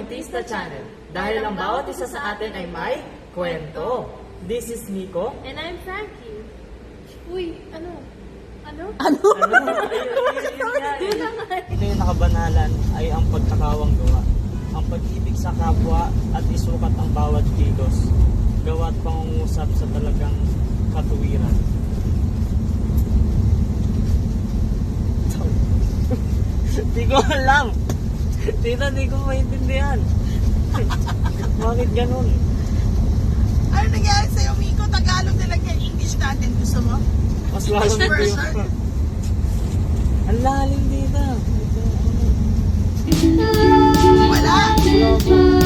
Kwentista Channel. Dahil ang bawat isa sa atin ay may kwento. This is Nico. And I'm Frankie. Uy, ano? Ano? Ito yung nakabanalan ay ang pagkakawang gawa. Ang pag-ibig sa kapwa at isukat ang bawat kilos. Gawa at pangungusap sa talagang katuwiran. Di ko alam. Tita, di ko maintindihan. Bakit ganun? Ano nangyari sa'yo, Miko? Tagalog talaga English natin. Gusto mo? Mas lalim ko yung... Ang lalim, tita. Wala. Wala po.